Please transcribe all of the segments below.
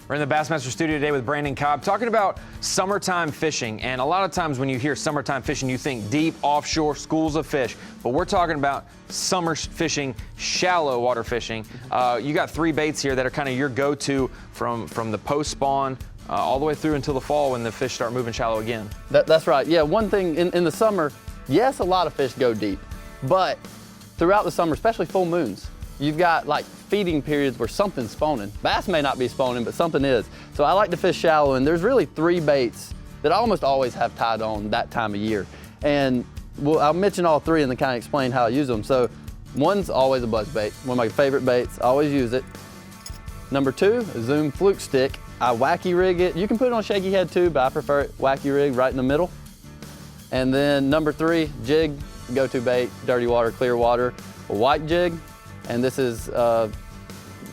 We're in the Bassmaster studio today with Brandon Cobb talking about summertime fishing. And a lot of times when you hear summertime fishing, you think deep, offshore, schools of fish. But we're talking about summer fishing, shallow water fishing. You got three baits here that are kind of your go-to from the post spawn all the way through until the fall when the fish start moving shallow again. That's right. Yeah, one thing in the summer, yes, a lot of fish go deep. But throughout the summer, especially full moons, you've got like feeding periods where something's spawning. Bass may not be spawning, but something is. So I like to fish shallow, and there's really three baits that I almost always have tied on that time of year. And I'll mention all three and then kind of explain how I use them. So one's always a buzzbait, one of my favorite baits. I always use it. Number two, a Zoom fluke stick. I wacky rig it. You can put it on shaky head too, but I prefer it wacky rig right in the middle. And then number three, jig, go-to bait, dirty water, clear water, a white jig. And this is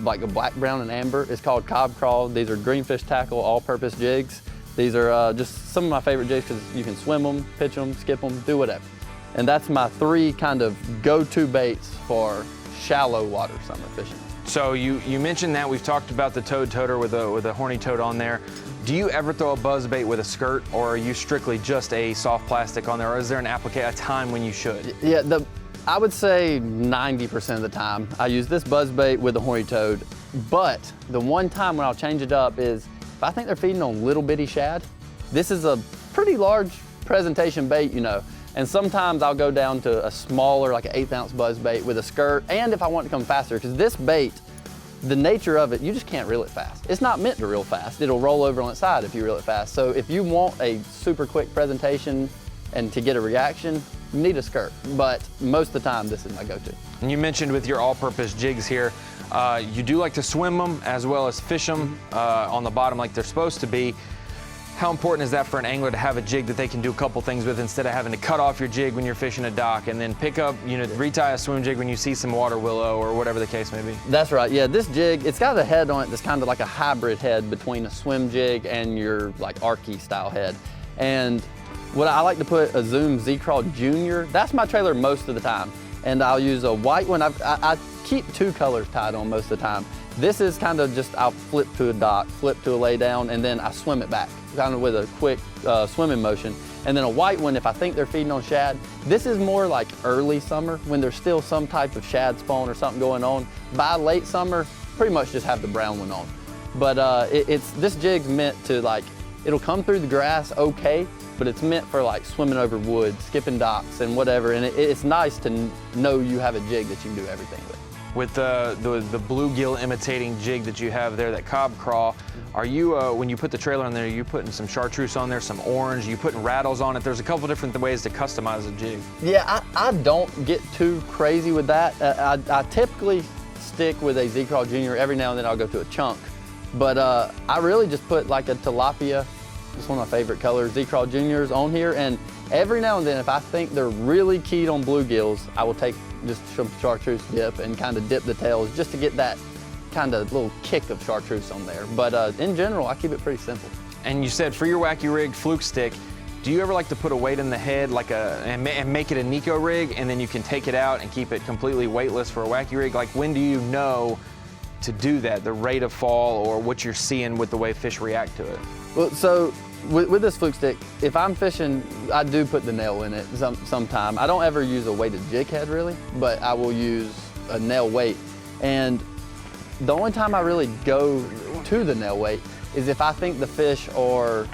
like a black, brown, and amber. It's called Cobb Crawl. These are greenfish tackle, all-purpose jigs. These are just some of my favorite jigs because you can swim them, pitch them, skip them, do whatever. And that's my three kind of go-to baits for shallow water summer fishing. So you mentioned that. We've talked about the toad toter with a horny toad on there. Do you ever throw a buzz bait with a skirt, or are you strictly just a soft plastic on there, or is there a time when you should? Yeah, I would say 90% of the time I use this buzzbait with the horny toad, but the one time when I'll change it up is if I think they're feeding on little bitty shad. This is a pretty large presentation bait, you know, and sometimes I'll go down to a smaller, like an 1/8 ounce buzzbait with a skirt, and if I want to come faster, because this bait, the nature of it, you just can't reel it fast. It's not meant to reel fast. It'll roll over on its side if you reel it fast. So if you want a super quick presentation and to get a reaction, you need a skirt, but most of the time, this is my go-to. And you mentioned with your all-purpose jigs here, you do like to swim them as well as fish them on the bottom like they're supposed to be. How important is that for an angler to have a jig that they can do a couple things with instead of having to cut off your jig when you're fishing a dock and then pick up, retie a swim jig when you see some water willow or whatever the case may be? That's right, yeah, this jig, it's got a head on it that's kind of like a hybrid head between a swim jig and your like Arky style head. And what I like to put a Zoom Z-Crawl Junior, that's my trailer most of the time. And I'll use a white one. I keep two colors tied on most of the time. This is kind of just, I'll flip to a dock, flip to a lay down, and then I swim it back, kind of with a quick swimming motion. And then a white one, if I think they're feeding on shad, this is more like early summer when there's still some type of shad spawn or something going on. By late summer, pretty much just have the brown one on. But this jig's meant to like, it'll come through the grass okay, but it's meant for like swimming over woods, skipping docks and whatever, and it's nice to know you have a jig that you can do everything with. With the bluegill imitating jig that you have there, that Cobb Crawl, are you, when you put the trailer on there, are you putting some chartreuse on there, some orange, you putting rattles on it? There's a couple different ways to customize a jig. Yeah, I don't get too crazy with that. I typically stick with a Z-Crawl Junior. Every now and then I'll go to a chunk. But I really just put like a tilapia, it's one of my favorite colors, Z-Crawl Juniors on here, and every now and then if I think they're really keyed on bluegills, I will take just some chartreuse dip and kind of dip the tails just to get that kind of little kick of chartreuse on there. But in general, I keep it pretty simple. And you said for your wacky rig fluke stick, do you ever like to put a weight in the head like and make it a Nico rig, and then you can take it out and keep it completely weightless for a wacky rig? Like when do you know to do that, the rate of fall or what you're seeing with the way fish react to it? Well, so with this fluke stick, if I'm fishing, I do put the nail in it sometime. I don't ever use a weighted jig head really, but I will use a nail weight. And the only time I really go to the nail weight is if I think the fish are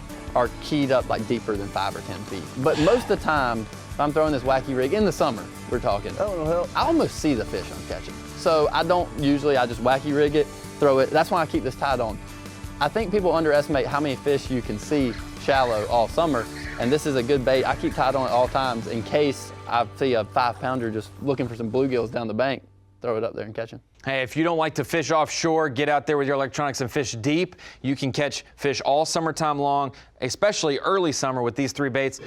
keyed up like deeper than 5 or 10 feet. But most of the time, if I'm throwing this wacky rig in the summer, we're talking, I almost see the fish I'm catching. So I don't usually, I just wacky rig it, throw it. That's why I keep this tied on. I think people underestimate how many fish you can see shallow all summer, and this is a good bait. I keep tied on at all times in case I see a 5-pounder just looking for some bluegills down the bank, throw it up there and catch them. Hey, if you don't like to fish offshore, get out there with your electronics and fish deep. You can catch fish all summertime long, especially early summer with these three baits.